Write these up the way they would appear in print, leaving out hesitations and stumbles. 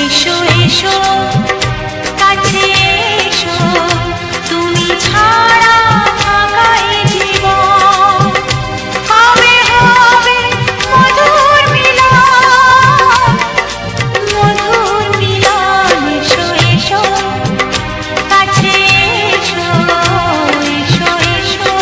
এসো এসো কাছে এসো, তুমি ছাড়া ফাঁকা এ জীবন। হবে হবে মধুর মিলন, মধুর মিলন। এসো এসো কাছে এসো, এসো এসো।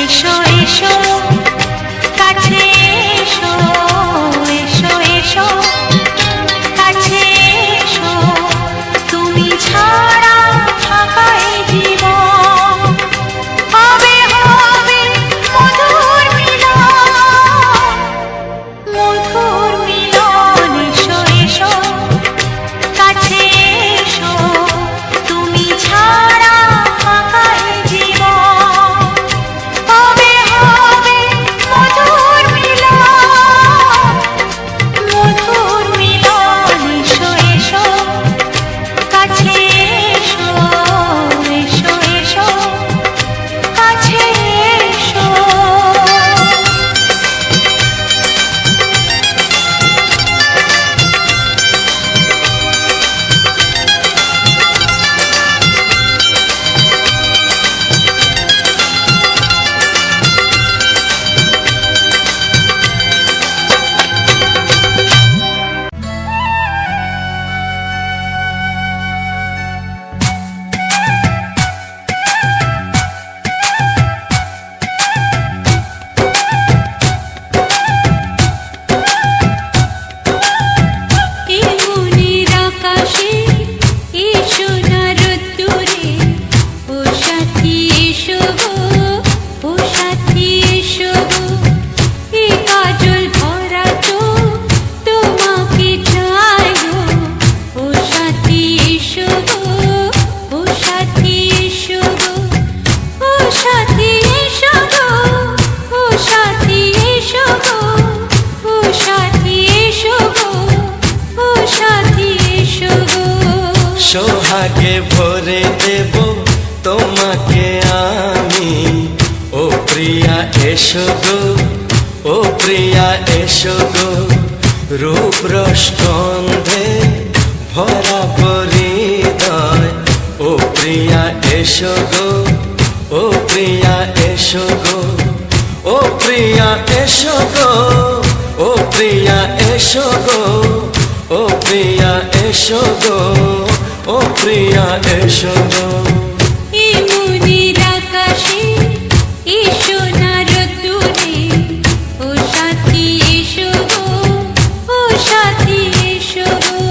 এসো এসো কাছে এসো, এসো এসো কাছে এসো, তুমি ছাড়া ফাঁকা এ জীবন। হবে হবে মধুর মিলন, মধুর মিলন। এসো এসো কাছে এসো, তুমি ছাড়া ফাঁকা এ জীবন। হবে হবে মধুর মিলন, মধুর মিলন। এসো এসো কাছে এসো, এসো এসো কাছে এসো। সোহাগে ভরে দেব তোমাকে আমি, ও প্রিয়া এসো গো, ও প্রিয়া এসো গো। রূপ রসগন্ধে ভরা হৃদয়, ও প্রিয়া এসো গো, ও প্রিয়া এসো গো, ও প্রিয়া এসো গো, ও প্রিয়া এসো গো, ও প্রিয়া এসো গো, ও প্রিয়া এসো গো। এই মনের আকাশে এই সোনার রোদ্দুরে, ও সাথী এসো গো, ও সাথী এসো গো।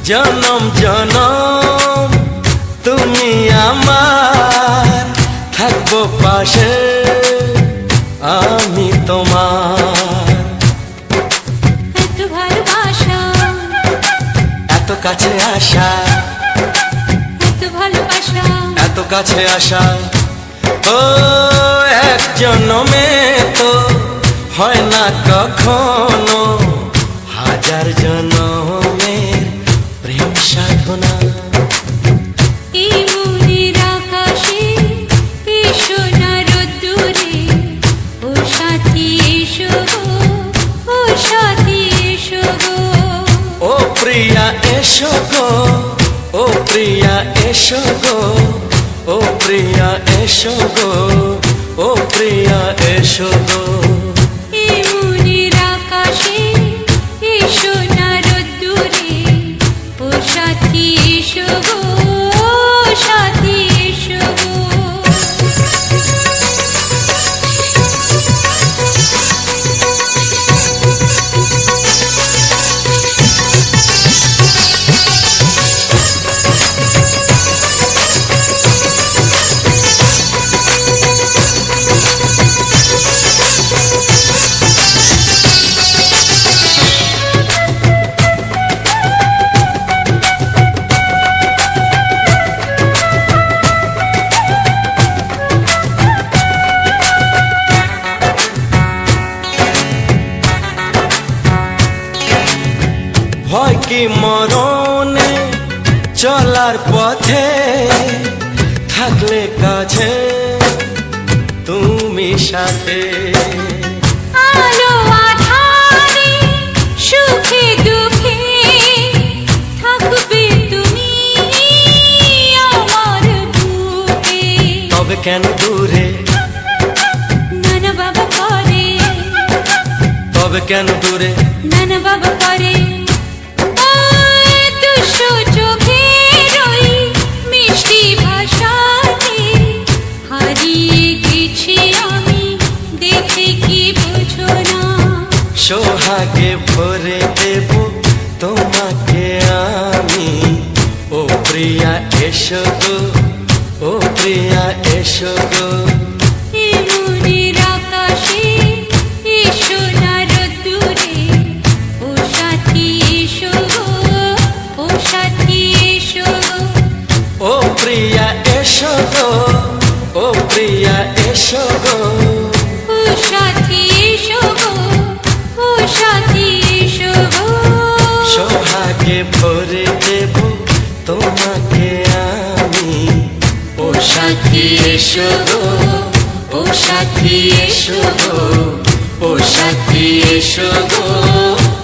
জনম জনম পাশে আমি তোমার, এত ভালোবাসা, এত কাছে আসা, এত ভালোবাসা, এত কাছে আসা। ও এক জন্মে তো হয় না কখনো, হাজার জন্মের প্রেম সাধনা। এই মনের আকাশে এসো না রোদ্দুরে, ও সাথী এসো গো, ও সাথী এসো গো। ও প্রিয়া এসো গো, ও প্রিয়া এসো গো, ও প্রিয়া এসো গো, ও প্রিয়া এসো গো। এই মনের আকাশে এসো না রোদ্দুরে, ও সাথী এসো গো, ও সাথী এসো গো। ভয় কি মরণে চলার পথে, থাকলে কাছে তুমি সাথে। আলো আঁধারে সুখে দুঃখে থাকবে তুমি আমার বুকে। তবে কেন দূরে, নানা বাবা করে, তবে কেন দূরে, নানা বাবা করে। দুশো চোখের ওই মিষ্টি ভাষাতে হারিয়ে গেছি আমি, দেখে কি বুঝো না। সোহাগে ভরে দেব তোমাকে আমি, ও প্রিয়া এসো গো, ও প্রিয়া এসো গো। এই মনের আকাশে এসো না রোদ্দুরে, ও সাথী এসো গো, ও সাথী এসো গো। ও প্রিয়া এসো গো, ও প্রিয়া এসো গো। ও সাথী এসো গো, ও সাথী এসো গো। সোহাগে ভরে দেব তোমাকে আমি, ও সাথী এসো গো, ও সাথী এসো গো, ও সাথী এসো গো,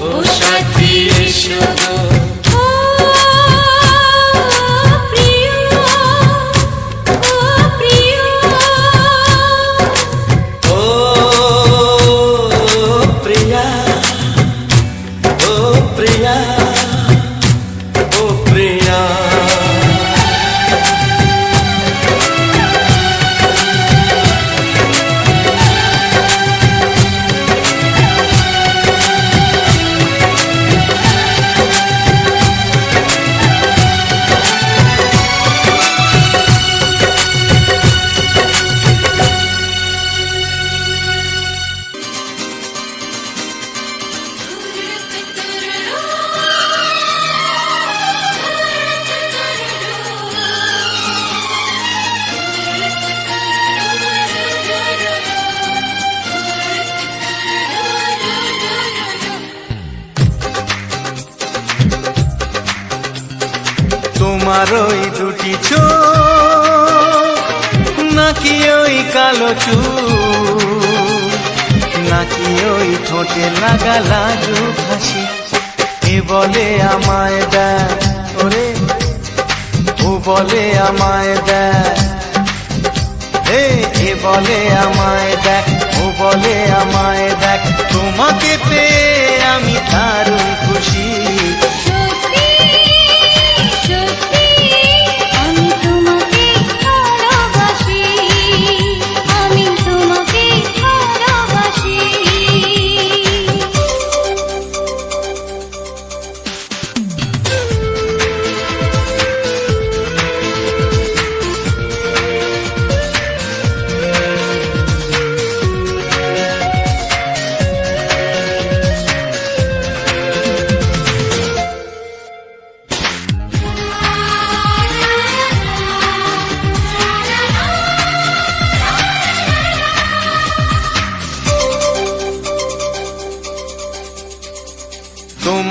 ও সাথী এসো গো। ও প্রিয়, ও প্রিয়, ও প্রিয়া, ও প্রিয়া, ও প্রিয়া। তোমার ওই দুটি চোখ, নাকি ওই কালো চুল, নাকি ওই ঠোঁটে লাগা লাজুক হাসি, এ বলে আমায় দেখ ওরে, ও বলে আমায় দেখ, এ বলে আমায় দেখ, ও বলে আমায় দেখ। তোমাকে পেয়ে আমি দারুণ খুশি। সত্যি সত্যি আমি তোমাকে ভালোবাসি, আমি তোমাকে ভালোবাসি।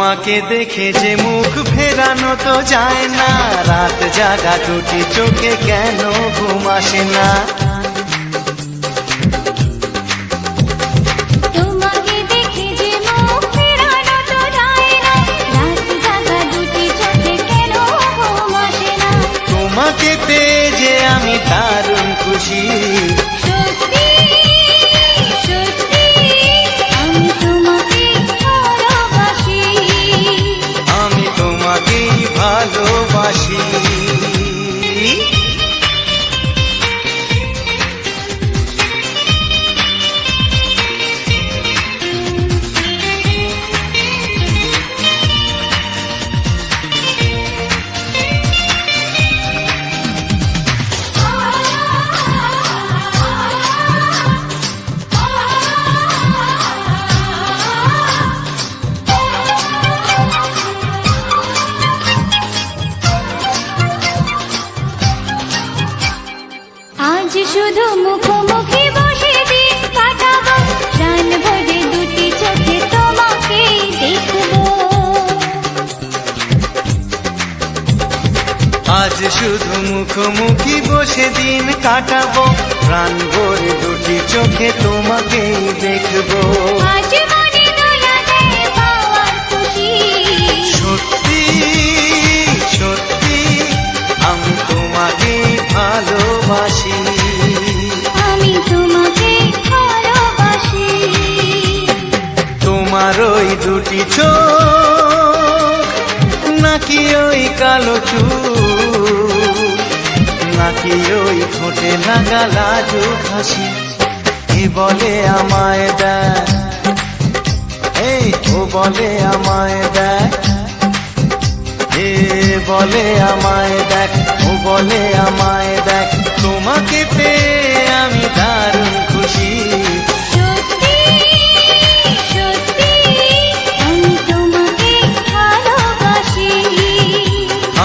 তোমাকে দেখে যে মুখ ফেরানো তো যায় না, রাত জাগা দুটি চোখে কেন ঘুম আসে না। তোমাকে দেখে যে মুখ ফেরানো তো যায় না, রাত জাগা দুটি চোখে কেন ঘুম আসে না। তোমাকে পেয়ে যে আমি দারুণ খুশি, সত্যি সত্যি আমি তোমাকে ভালোবাসি, আমি তোমাকেই ভালোবাসি। আজ শুধু মুখোমুখি বসে দিন কাটাবো, প্রাণ ভরে দুটি চোখে তোমাকে দেখবো। আজ শুধু মুখোমুখি বসে দিন কাটাবো, প্রাণ ভরে দুটি চোখে তোমাকেই দেখবো। আজ মনে দোলা দেয় পাওয়ার খুশি, সত্যি সত্যি আমি তোমাকেই ভালোবাসি, আমি তোমাকে ভালোবাসি। তোমার ওই দুটি চোখ নাকি ওই কালো চুল, নাকি ওই ঠোঁটে লাগা লাজুক হাসি, এ বলে আমায় দেখ, এই ও বলে আমায় দেখ, এ বলে আমায় দেখ, ও বলে আমায় দেখ, তোমাকে পেয়ে আমি দারুণ খুশি। সত্যি সত্যি আমি তোমাকে ভালোবাসি,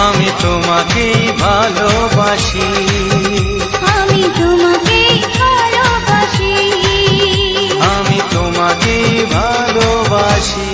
আমি তোমাকেই ভালোবাসি, আমি তোমাকে ভালোবাসি, আমি তোমাকেই ভালোবাসি।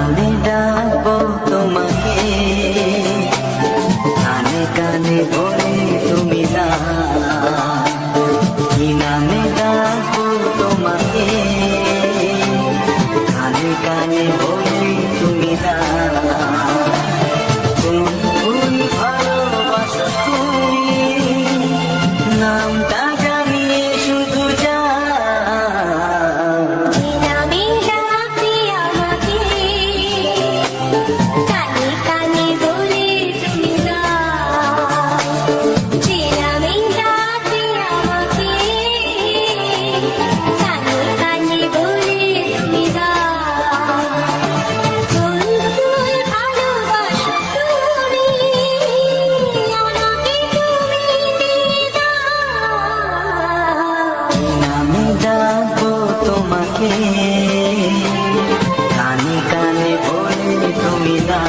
আমি ডাকবো তোমাকে, কানে কানে বলে তুমি না, কি নামে ডাকবো তোমাকে, কানে কানে বলে তুমি না। কোন ভালোবাসো তুমি, নামটা জানিয়ে শুধু যা, আমি ডাকি আমাকে, কানে কানে বলে তুমি না। আমি ডাকি আমাকে, কানে কানে বলে তুমি না। কোন ভালোবাসো তুমি, আমাকে তুমি দিবা। আমি ডাকবো তোমাকে, কানে কানে বলে তুমি না।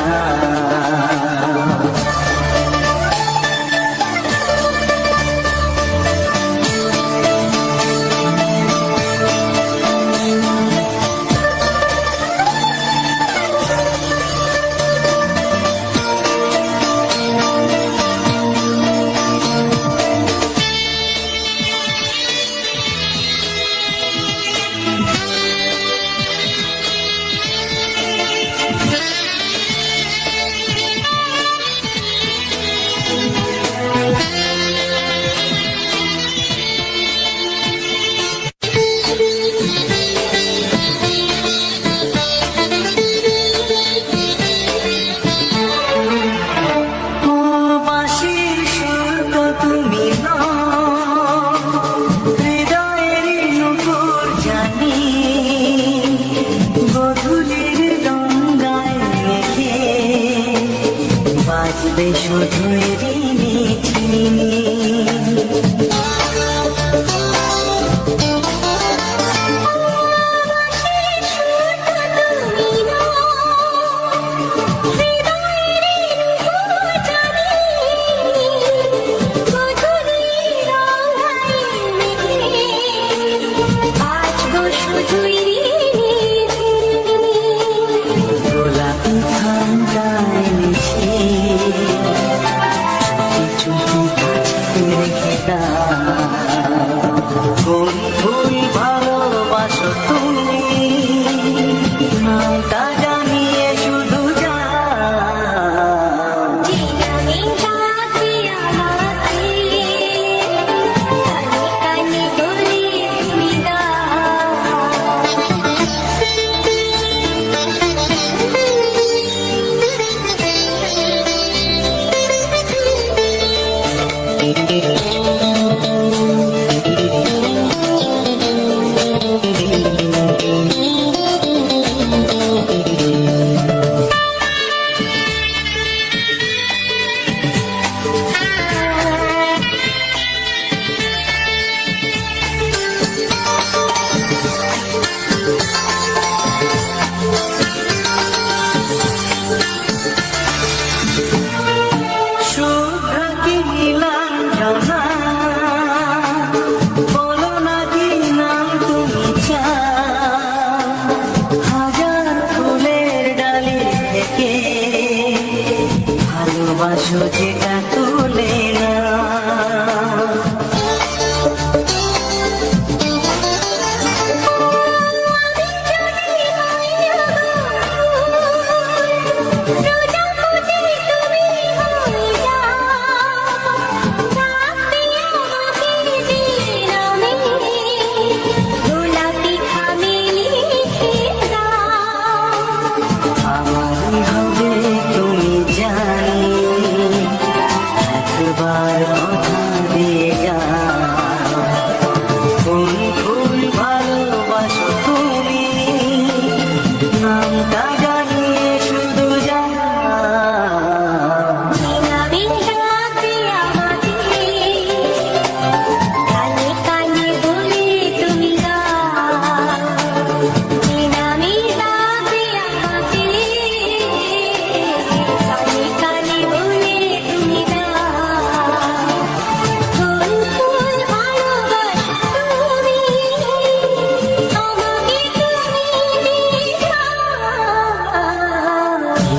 আসবে শুধুই রিমিঝিমি গোলাপি ঠান্ডা এনেছে চুপি কাছে রেখে দাও কোন ফুল ভালোবাসো তুমি নামটা জানিয়ে শুধু যাও শুভ্র কি নীলাঞ্জনা বলো না কি নাম তুমি চাও হাজার ফুলের ডালি থেকে ভালোবাসো যেটা তুলে না আমারই হবে তুমি জানি একবার কথা দিয়ে যাও কোন ফুল ভালোবাসো তুমি নামটা জানিয়ে শুধু যাও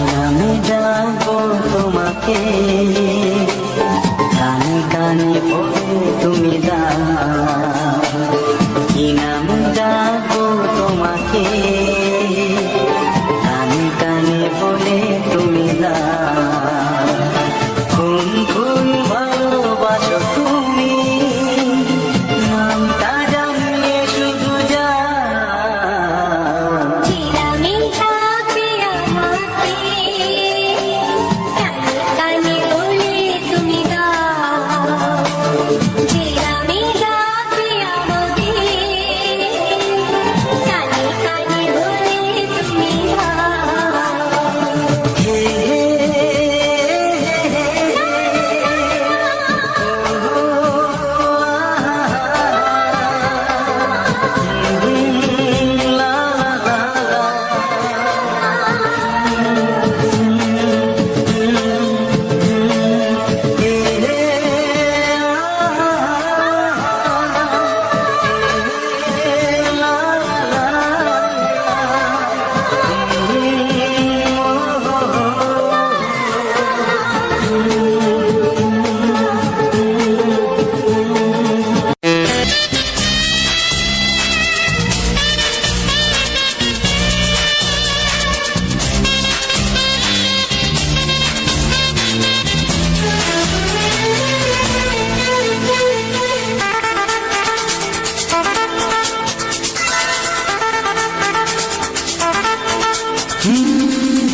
নামে ডাকবো তোমাকে কানে কানে বলে তুমি দাও কি নামে ডাকবো তোমাকে কানে কানে বলে তুমি দাও কোন ফুল ভালোবাসো তুমি নামটা জানিয়ে শুধু যাও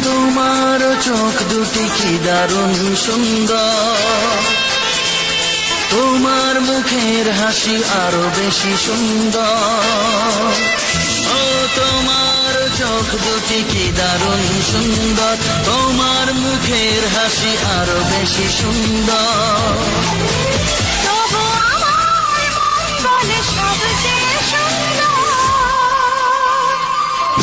তোমার চোখ দুটি কি দারুণ সুন্দর, তোমার মুখের হাসি আরো বেশি সুন্দর। ও তোমার চোখ দুটি কি দারুণ সুন্দর, তোমার মুখের হাসি আরো বেশি সুন্দর। তবু আমার মন বলে সবচেয়ে সুন্দর,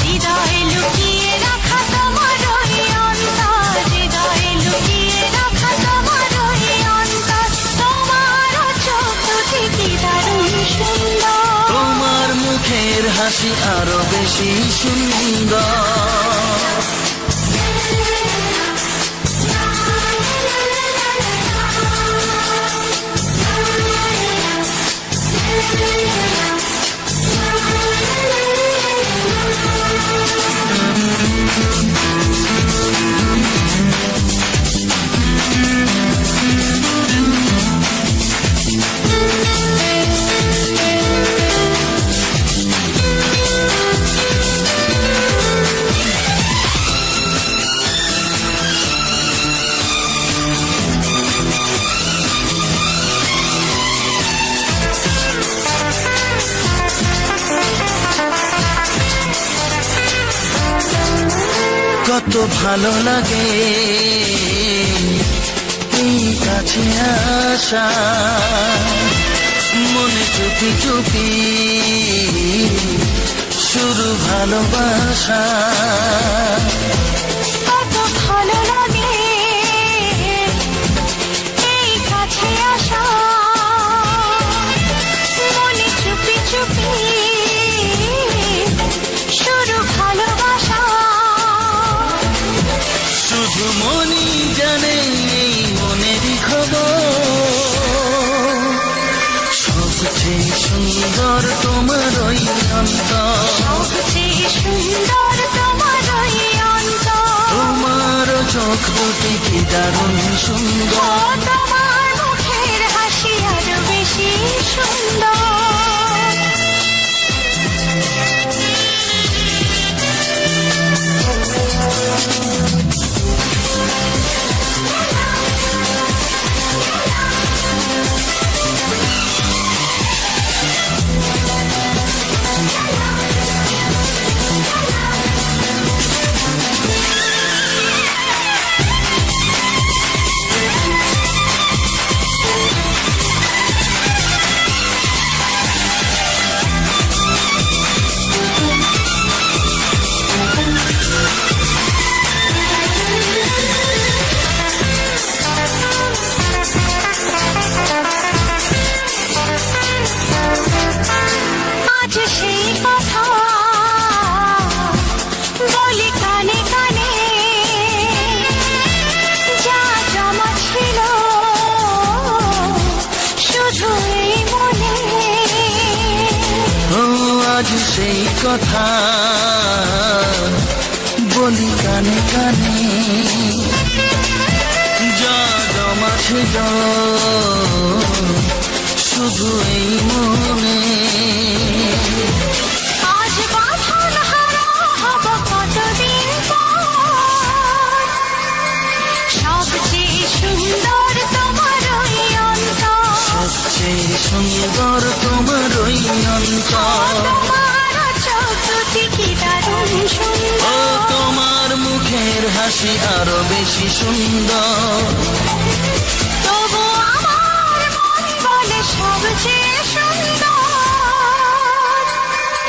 হৃদয়ে লুকিয়ে রাখা তোমার ওই অন্তর, হৃদয়ে লুকিয়ে রাখা তোমার ওই অন্তর। তোমার চোখ দুটি কি দারুণ সুন্দর, তোমার মুখের হাসি আরো বেশি সুন্দর। কত ভালো লাগে এই কাছে আসা, মনে চুপি চুপি শুরু ভালোবাসা। কত ভালো লাগে এই কাছে আসা, মনে চুপি চুপি শুরু ভালোবাসা। শুধু মনই জানে এই মনেরই খবর, সবচেয়ে সুন্দর তোমার ওই অন্তর, সবচেয়ে সুন্দর তোমার ওই অন্তর। তোমার চোখ দুটি কি দারুণ সুন্দর, তোমার মুখের হাসি আরো বেশি সুন্দর। আজ সেই কথা বলি কানে কানে, যা জমা ছিল শুধু এই মনে। ও আজ সেই কথা বলি কানে কানে, যা জমা ছিল শুধু এই মনে। আজ বাঁধন হারা হব কতদিন পর, সবচেয়ে সুন্দর তোমার ওই অন্তর, সবচেয়ে সুন্দর তোমার ওই অন্তর। তোমার চোখ দুটি কি দারুণ ও সুন্দর। তোমার মুখের হাসি আরো বেশি সুন্দর, তবু আমার মন বলে সবচেয়ে সুন্দর,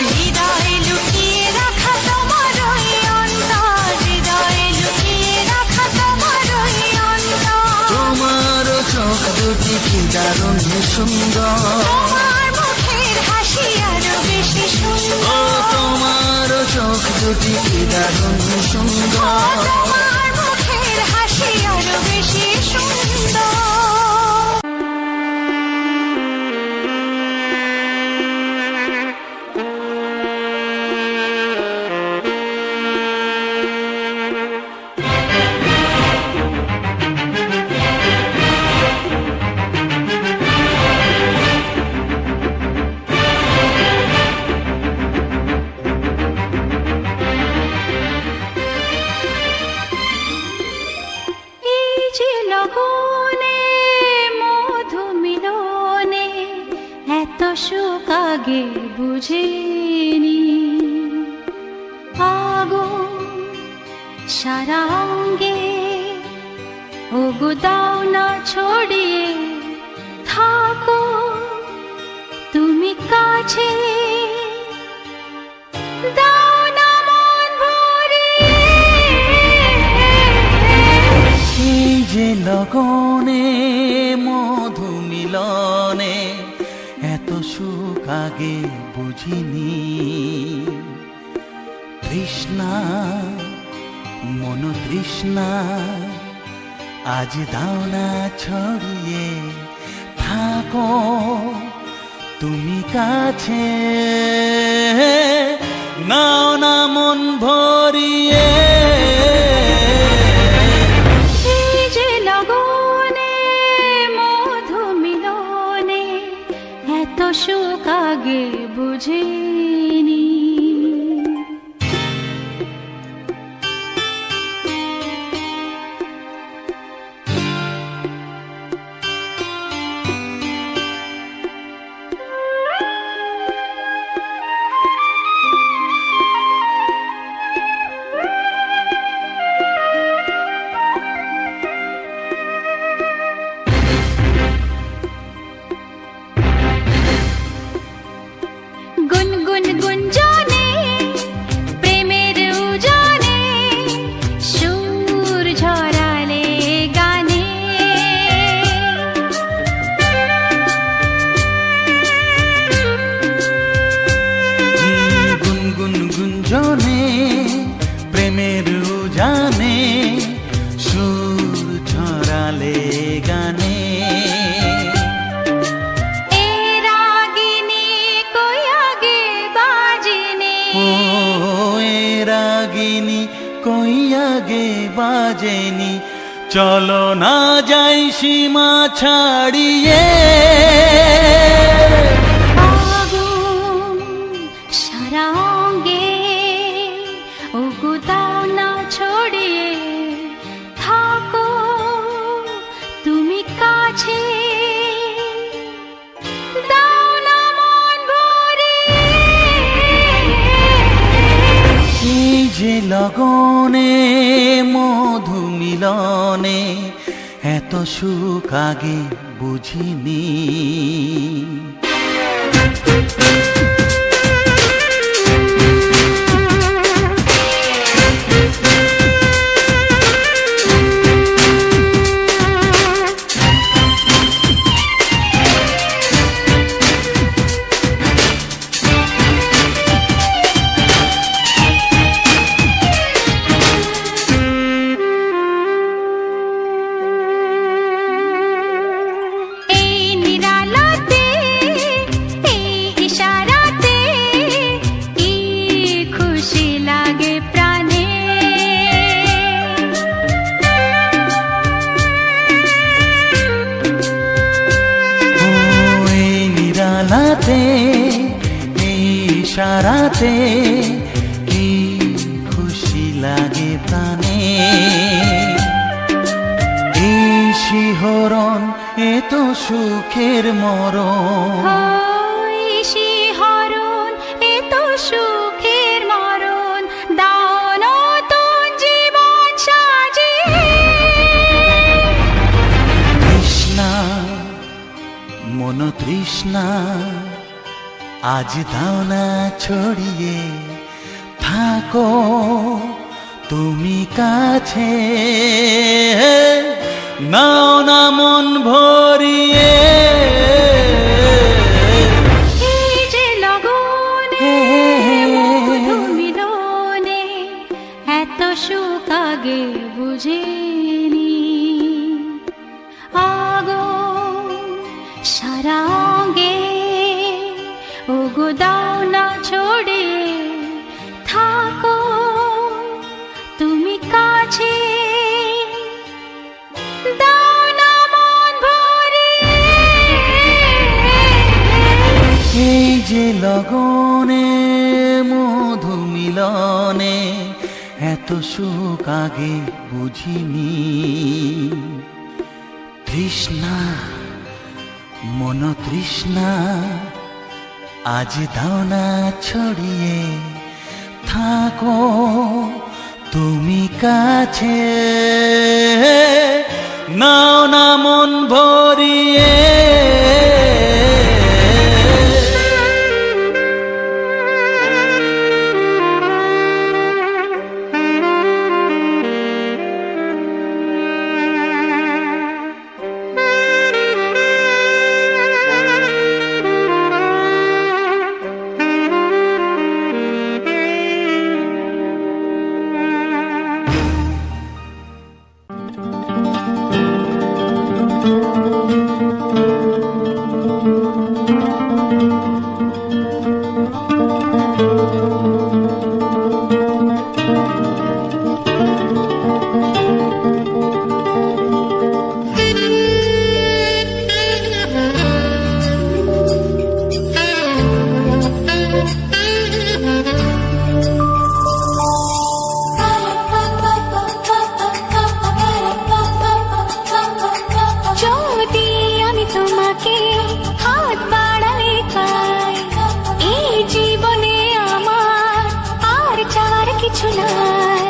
হৃদয়ে লুকিয়ে রাখা তোমার ওই অন্তর, হৃদয়ে লুকিয়ে রাখা তোমার ওই অন্তর। তোমার চোখ দুটি কি দারুণ সুন্দর, তোমার মুখের হাসি আরো বেশি ও সুন্দর। তোমার চোখ দুটি কি দারুণ সুন্দর। তোমার মুখের হাসি আরো বেশি সুন্দর। সুখ আগে বুঝিনি। সারা অঙ্গে ওগো দাও না ছড়িয়ে থাকো তুমি কাছে দাও না মন ভরিয়ে এই যে লগনে মধু মিলনে এত সুখ আগে বুঝিনি। তৃষ্ণা মন তৃষ্ণা আজ দাও না ছড়িয়ে থাকো তুমি কাছে নাও না মন ভরিয়ে। এই যে লগনে মধু মিলনে এত সুখ আগে বুঝিনি। গুনগুন গুঞ্জনে প্রেমের উজানে সুর ঝরালে গানে গুনগুন গুঞ্জনে প্রেমের উজানে সুর ছড়ালে গানে। এ রাগিনী কই আগে বাজেনি ও এ রাগিনী কই আগে বাজেনি চলো না যাই সীমা ছাড়িয়ে। আগুন সারা অঙ্গে ওগো দাও না ছড়িয়ে থাকো তুমি কাছে দাও না মন ভরিয়ে। এই যে লগনে মধু মিলনে এত সুখ আগে বুঝিনি। এই নিরালাতে এই ইশারাতে কি খুশি লাগে প্রাণে ও এই নিরালাতে এই ইশারাতে কি খুশি লাগে প্রাণে। এই শিহরণ এ তো সুখের মরণ ওই শিহরণ এ তো সুখের মরণ দাও নতুন জীবন সাজিয়ে। তৃষ্ণা মন তৃষ্ণা আজ দাও না ছড়িয়ে থাকো তুমি কাছে নাও না মন ভরিয়ে। এই যে লগনে মধু মিলনে এত সুখ আগে বুঝিনি। আগুন সারা অঙ্গে ওগো দাও না ছড়িয়ে থাকো তুমি কাছে দাও না মন ভরিয়ে। এই যে লগনে মধু মিলনে এত সুখ আগে বুঝিনি। তৃষ্ণা মন তৃষ্ণা আজ দাও না ছড়িয়ে থাকো তুমি কাছে নাও না মন ভরিয়ে, যদি আমি তোমাকে হাত বাড়ালে পাই, এই জীবনে আমার আর চাওয়ার কিছু নাই।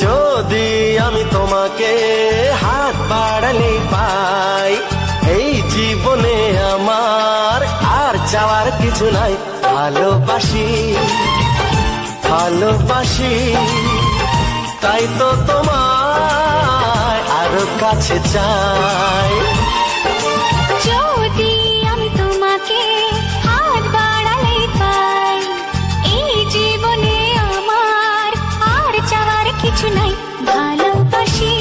যদি আমি তোমাকে হাত বাড়ালে পাই, এই জীবনে আমার আর চাওয়ার কিছু নাই। ভালোবাসি ভালোবাসি তাই তো তোমায় আরো কাছে চাই। যদি আমি তোমাকে হাত বাড়ালে পাই, এই জীবনে আমার আর চাওয়ার কিছু নাই। ভালোবাসি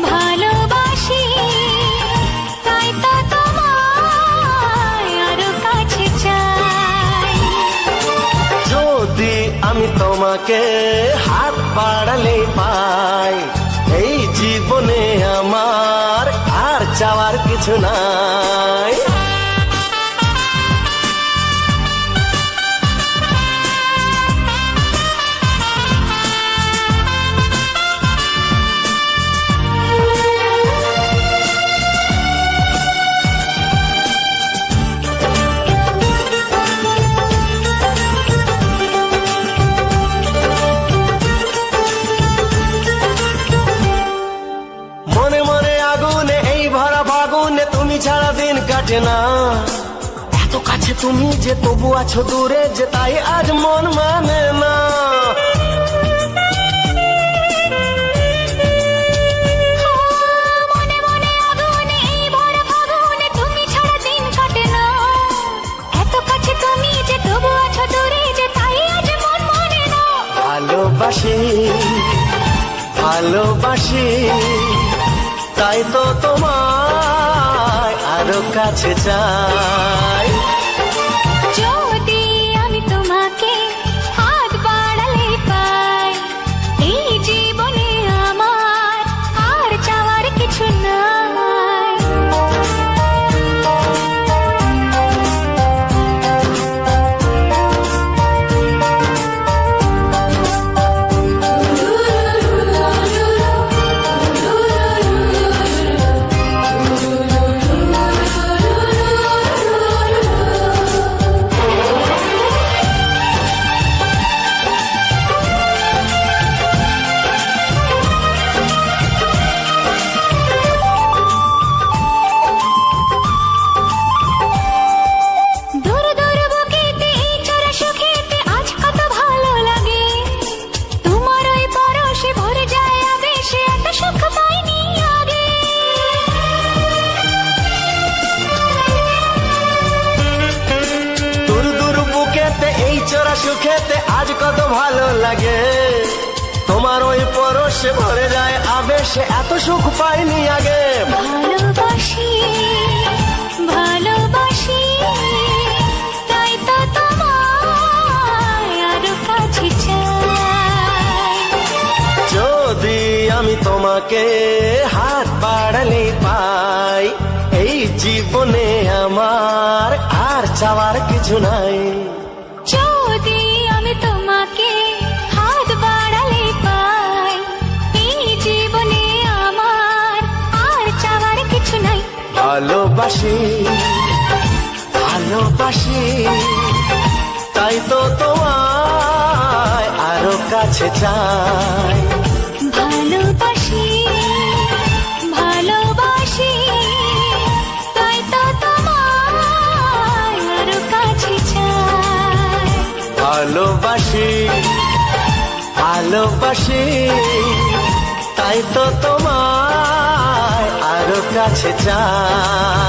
ভালোবাসি তাই তো তোমায় আরো কাছে চাই। যদি আমি তোমাকে হাত বাড়ালে পাই, এই জীবনে আমার আর চাওয়ার কিছু নাই। মনে মনে আগুনে এই ভরা ফাগুনে তুমি ছাড়া দিন কাটে না। এত কাছে তুমি যে তবু আছো দূরে, যে তাই আজ মন মানে না। মনে মনে আগুনে এই ভরা ফাগুনে তুমি ছাড়া দিন কাটে না। এত কাছে তুমি যে তবু আছো দূরে, যে তাই আজ মন মানে না। ভালোবাসি ভালোবাসি তাই তো তোমায় আরো কাছে চাই। যদি আমি তোমাকে হাত বাড়ালে পাই, এই জীবনে আমার আর চাওয়ার কিছু নাই। দূর দূর বুকেতে এই চোরা সুখেতে আজ কত ভালো লাগে। তোমার ওই পরশে ভরে যায় আবেশে, এত সুখ পাইনি আগে। দূর দূর বুকেতে এই চোরা সুখেতে আজ কত ভালো লাগে। তোমার ওই পরশে ভরে যায় আবেশে, এত সুখ পাইনি আগে। ভালোবাসি ভালোবাসি তাই তো তোমায় আরো কাছে চাই। যদি আমি তোমাকে হাত বাড়ালে পাই, এই জীবনে আমার আর চাওয়ার কিছু নাই। যদি আমি তোমাকে হাত বাড়ালে পাই, এই জীবনে আমার আর চাওয়ার কিছু নাই। ভালোবাসি ভালো ভালোবাসি তাই তো তোমায় আরো কাছে চাই ভালোবাসি ভালোবাসি তাই তো তোমায় আরো কাছে চাই ভালোবাসি ভালোবাসি তাই তো তোমায় আরো কাছে চাই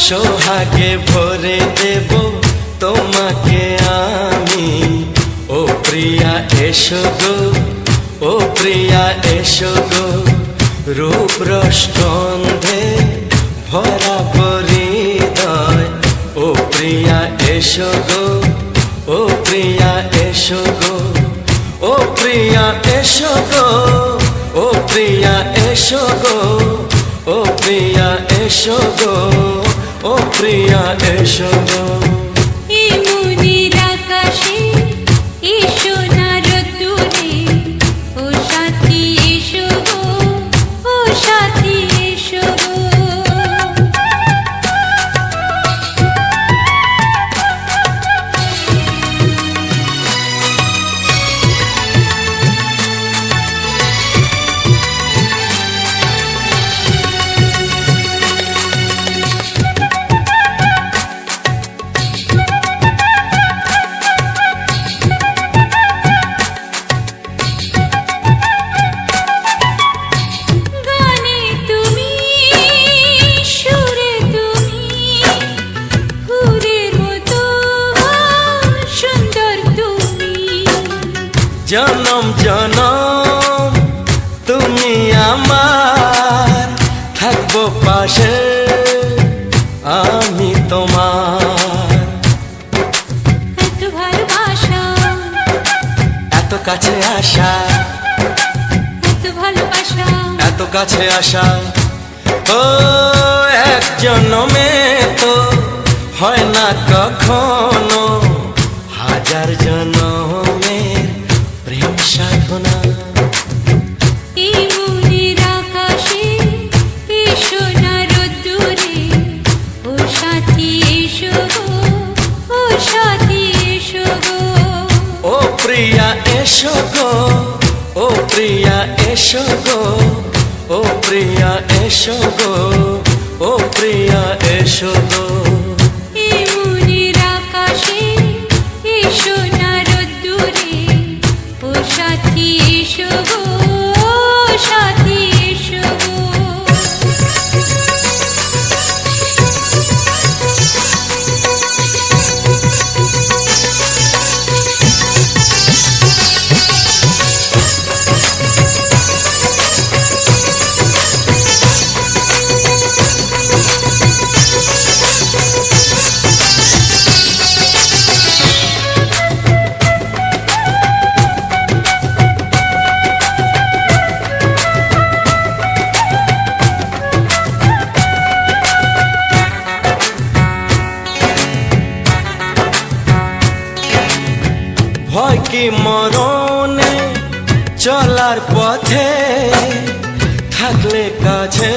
সোহাগে ভরে দেব তোমাকে আমি ও প্রিয়া এসো গো ও প্রিয়া এসো গো রূপ রসগন্ধে ভরা হৃদয় ও প্রিয়া এসো গো ও প্রিয়া এসো গো ও প্রিয়া এসো গো ও প্রিয়া এসো গো ও প্রিয়া এসো গো ও প্রিয়া এসো গো এই মনের আকাশে এসো না রোদ্দুরে ও সাথী এসো গো ও সাথী এসো গো জনম জনম তুমি আমার থাকবো পাশে আমি তোমার এত ভালোবাসা এত কাছে আসা এত ভালোবাসা এত কাছে আসা ও এক জন্মে তো হয় না কখনো হাজার জন্মের প্রেম সাধনা এই মনের আকাশে এসো না রোদ্দুরে ও সাথী এসো গো ও সাথী এসো গো ও প্রিয়া এসো গো ও প্রিয়া এসো গো ও প্রিয়া এসো গো ও প্রিয়া এসো গো এই মনের আকাশে এসো না রোদ্দুরে ও সাথী এসো গো ও সাথী এসো গো ভয় কি মরণে চলার পথে থাকলে কাছে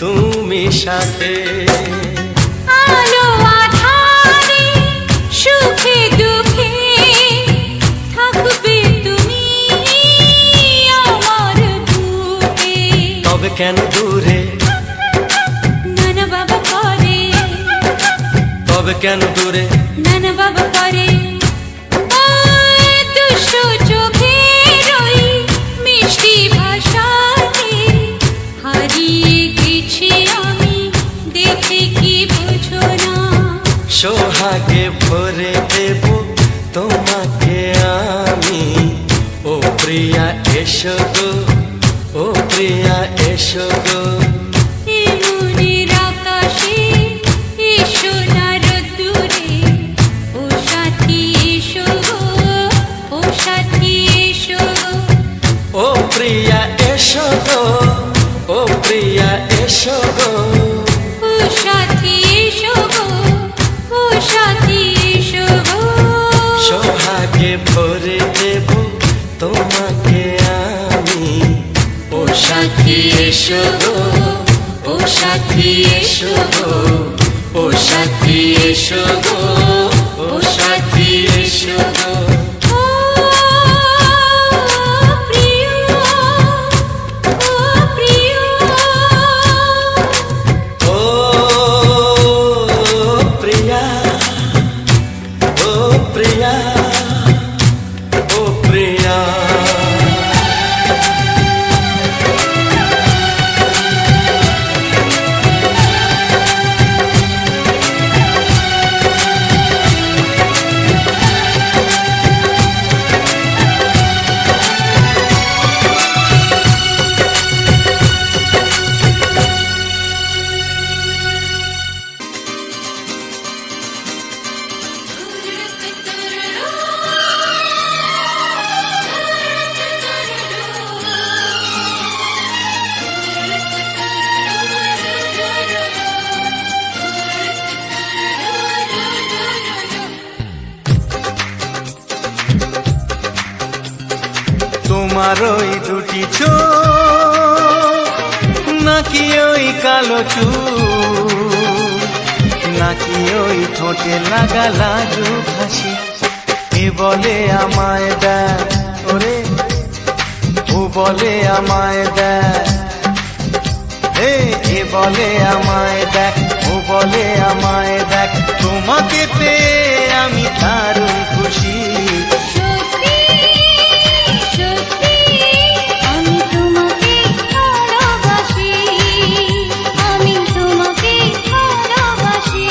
তুমি সাথে আলো আধারে সুখে দুঃখে থাকবে তুমি আমার বুকে তবে কেন দূরে নানা বাবা করে তবে কেন দূরে নানা বাবা করে দুশো চোখের ওই মিষ্টি ভাষাতে হারিয়ে গেছি ভরে দেব তোমাকে আমি, ও প্রিয়া এসো গো, ও প্রিয়া এসো গো। মনের আকাশে এসো না রোদ্দুরে, ও সাথী এসো গো, ও সাথী এসো গো। ও প্রিয়া এসো গো, ও প্রিয়া এসো গো। ও সাথী এসো গো, ও সাথী এসো গো। সোহাগে ভরে দেব তোমাকে আমি, ও সাথী এসো গো, ও সাথী এসো গো, ও সাথী এসো গো, ও সাথী এসো গো। ও প্রিয়, ও প্রিয়, ও প্রিয়া, ও প্রিয়া, ও প্রিয়া। তোমার ওই দুটি চোখ, নাকি ওই কালো চুল, নাকি ওই ঠোঁটে লাগা লাজুক হাসি, এ বলে আমায় দেখ ওরে, ও বলে আমায় দেখ, এ বলে আমায় দেখ, ও বলে আমায় দেখ, তোমাকে পেয়ে আমি দারুণ খুশি। সত্যি সত্যি আমি তোমাকে ভালোবাসি, আমি তোমাকে ভালোবাসি।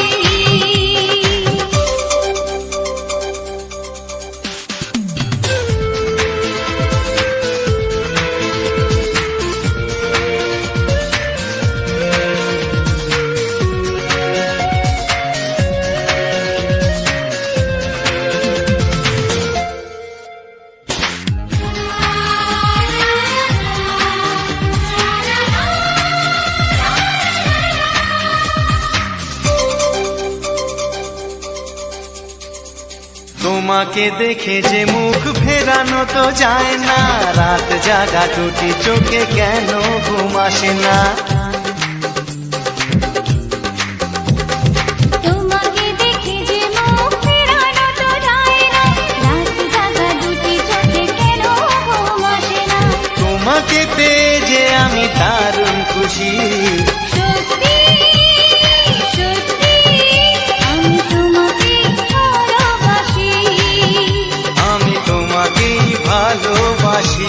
তোমাকে দেখে যে মুখ ফেরানো তো যায় না, রাত জাগা দুটি চোখে কেন ঘুম আসে না। তোমাকে দেখে যে মুখ ফেরানো তো যায় না, রাত জাগা দুটি চোখে কেন ঘুম আসে না। তোমাকে পেয়ে যে আমি দারুণ খুশি। সত্যি সত্যি আমি তোমাকে ভালোবাসি, আমি তোমাকেই ভালোবাসি।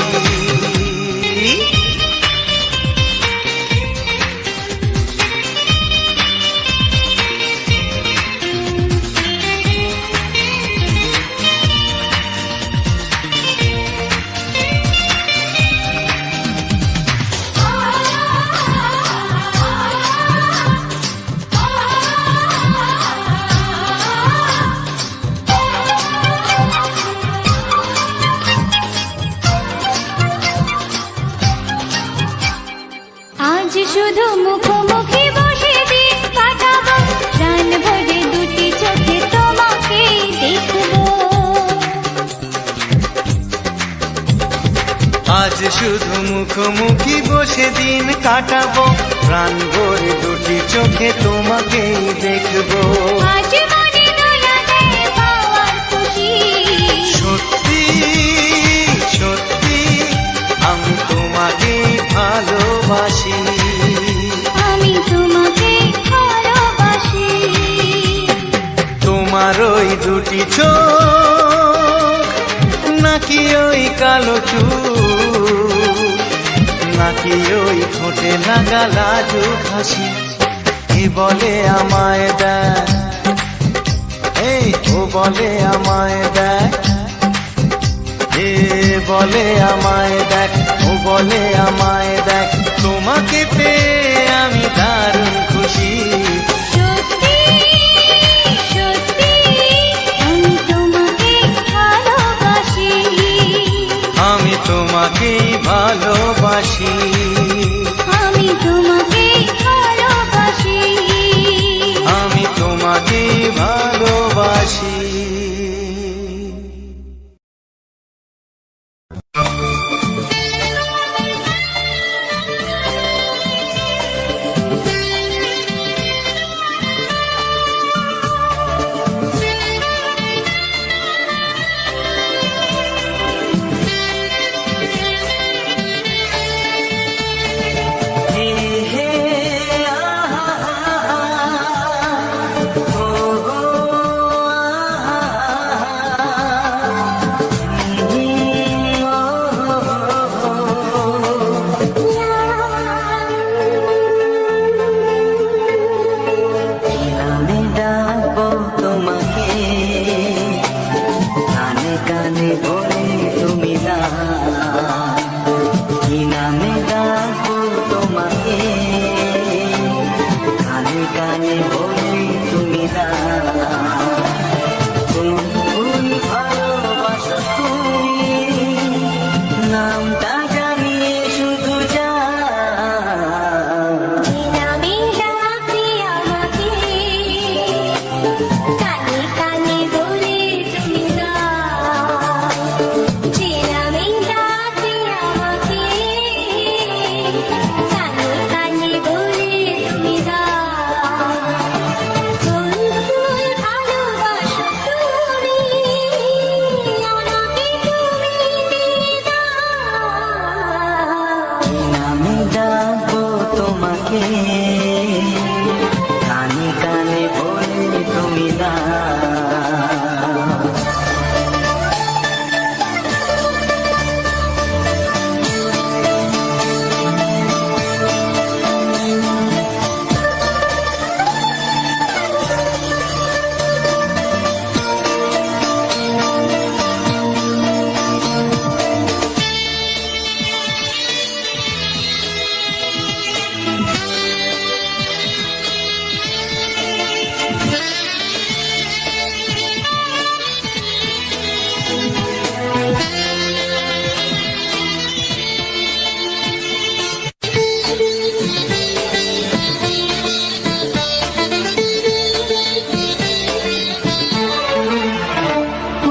আজ শুধু মুখোমুখি বসে দিন কাটাবো, প্রাণ ভরে দুটি চোখে তোমাকে দেখবো। আজ শুধু মুখোমুখি বসে দিন কাটাবো, প্রাণ ভরে দুটি চোখে তোমাকেই দেখবো। আজ মনে দোলা দেয় পাওয়ার খুশি, সত্যি সত্যি আমি তোমাকেই ভালোবাসি। আমি তোমাকে ভালোবাসি। তোমার ওই দুটি চোখ, নাকি ওই কালো চুল, নাকি ওই ঠোঁটে লাগা লাজুক হাসি, এ বলে আমায় দেখ, এই ও বলে আমায় দেখ, এ বলে আমায় দেখ, ও বলে আমায় দেখ, তোমাকে পেয়ে আমি দারুণ খুশি। সত্যি সত্যি আমি তোমাকে ভালোবাসি, আমি তোমাকেই ভালোবাসি, আমি তোমাকে ভালোবাসি, আমি তোমাকেই ভালোবাসি। আমি ডাকবো তোমাকে, কানে কানে বলে তুমি না, কি নামে ডাকবো তোমাকে, কানে কানে বলে তুমি না, কোন ভালোবাসো তুমি, নামটা জানিয়ে শুধু যা, আমি ডাকি আমাকে, কানে কানে বলে তুমি না, আমি ডাকি আমাকে, কানে কানে বলে তুমি না, কোন ফুল ভালোবাসো তুমি, আমাকে তুমি দিয়ে দাও। আমি ডাকবো তোমাকে, কানে কানে বলে তুমি না,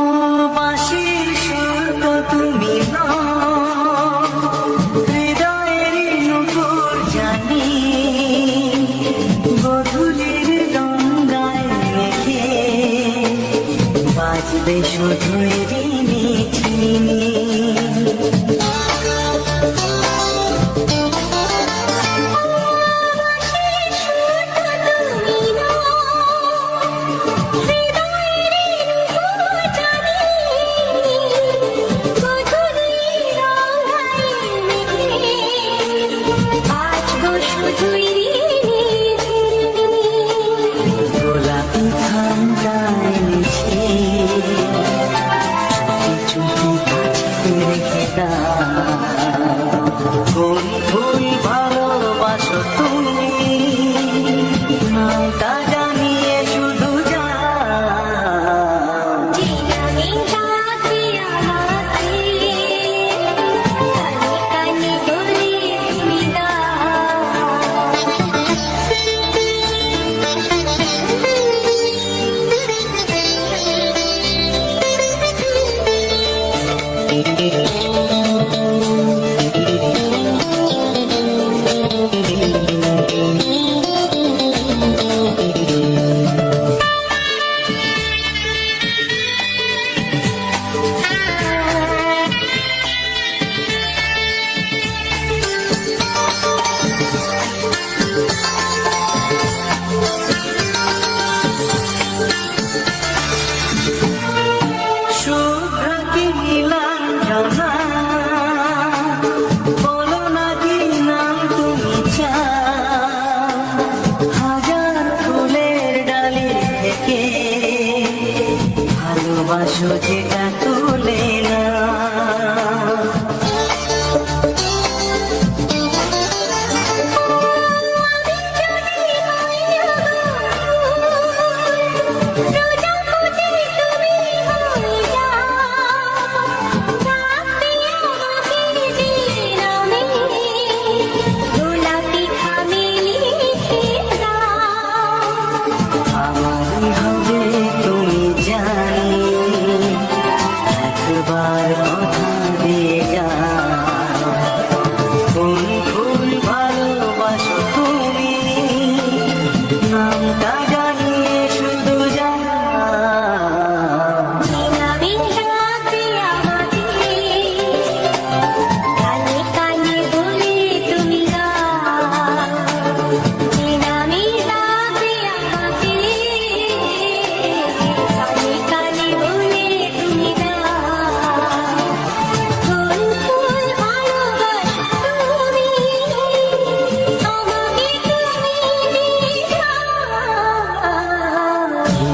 ও বাঁশির সুর তো তুমি নও, হৃদয়ের নুপুর জানি, গধূলির গঙ্গায় মেখে বাজবে শুধুই রিনি ঝিনি, গোলাপি ঠান্ডায় নিচে চুপি কাছে রেখে দাও, কোন ফুল ভালোবাসো তুমি, নামটা জানিয়ে শুধু যা, আমি ডাকি আমাকে, কানে কানে বলে তুমি না। যেটা তুলে না আমারই হবে তুমি জানি একবার কথা দিয়ে যাও কোন ফুল ভালোবাসো তুমি নামটা জানিয়ে শুধু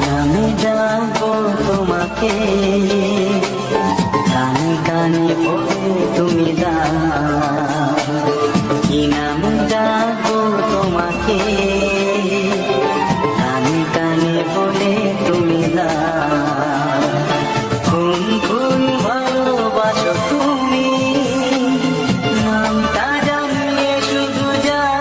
নামে ডাকবো তোমাকে কানে কানে বলে তুমি দাও কি নামে ডাকবো তোমাকে কানে কানে বলে তুমি দাও কোন ফুল ভালোবাসো তুমি নামটা জানিয়ে শুধু যাও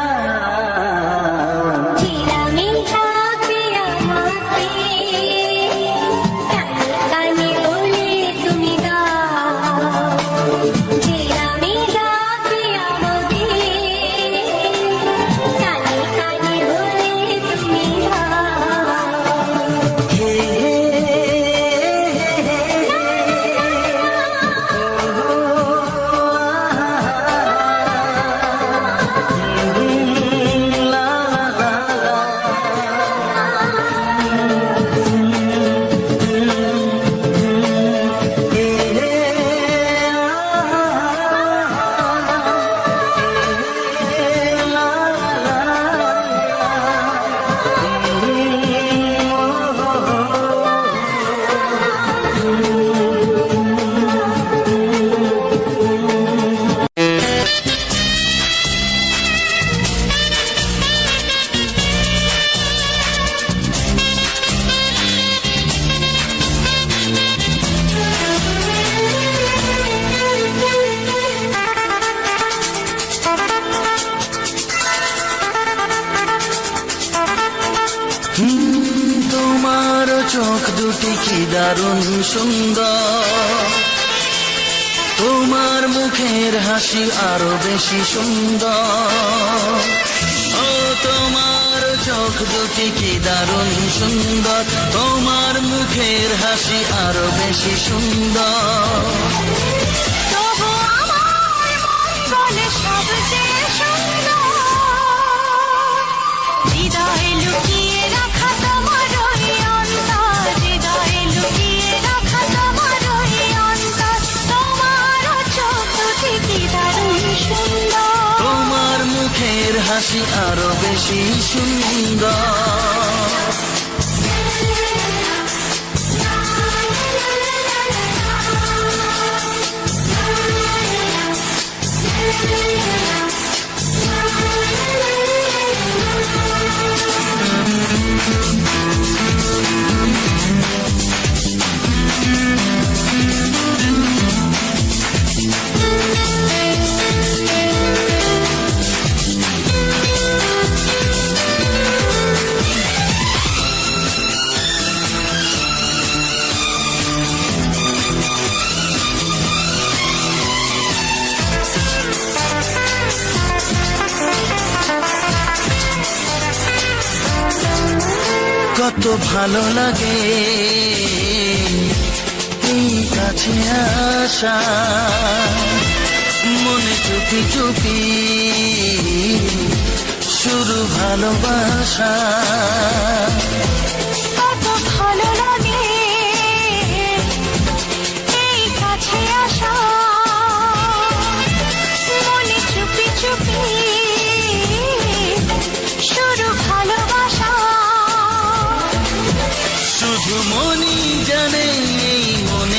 তোমার চোখ দুটি কি দারুণ সুন্দর, তোমার মুখের হাসি আরো বেশি সুন্দর। ও তোমার চোখ দুটি কি দারুণ সুন্দর, তোমার মুখের হাসি আরো বেশি সুন্দর। তবু আমার মন বলে সবচেয়ে সুন্দর, হৃদয়ে লুকিয়ে রাখা তোমার ওই অন্তর, হৃদয়ে লুকিয়ে রাখা তোমার ওই অন্তর। তোমার চোখ দুটি কি দারুণ সুন্দর, তোমার মুখের হাসি আরো বেশি সুন্দর। কত ভালো লাগে এই কাছে আসা, মনে চুপি চুপি শুরু ভালোবাসা। কত ভালো লাগে এই কাছে আসা, মনে চুপি চুপি শুরু ভালোবাসা। শুধু মনই জানে এই মনে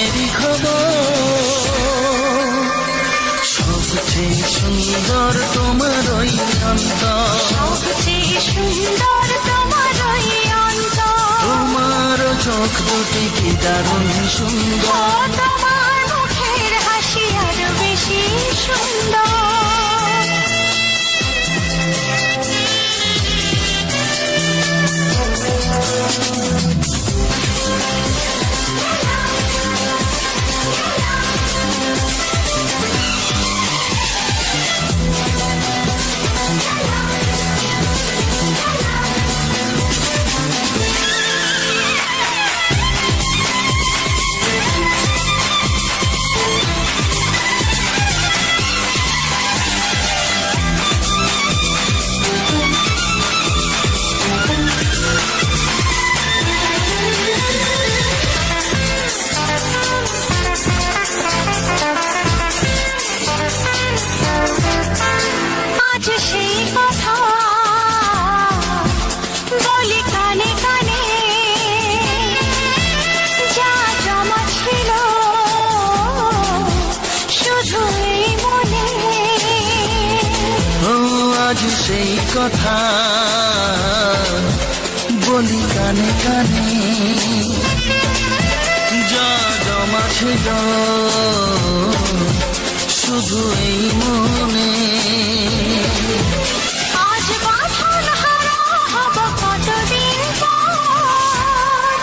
সুন্দর তোমার ওই অন্তর, সবচেয়ে সুন্দর তোমার ওই অন্তর। তোমার চোখ দুটি কি দারুণ ও সুন্দর, তোমার মুখের হাসি আরো বেশি সুন্দর। আজ সেই কথা বলি কানে কানে, যা জমা ছিল শুধু এই মনে। ও আজ সেই কথা বলি কানে কানে, যা জমা ছিল শুধু এই মনে। আজ বাঁধন হারা হব কতদিন পর,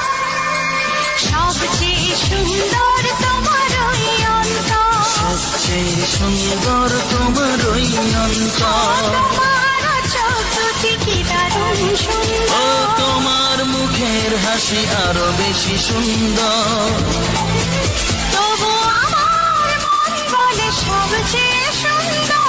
সবচেয়ে সুন্দর তোমার ওই অন্তর। সবচেয়ে সুন্দর তোমার ওই অন্তর, তোমার চোখ দুটি কি দারুণ ও সুন্দর। তোমার মুখের হাসি আরো বেশি সুন্দর, তবু আমার মন বলে সবচেয়ে সুন্দর।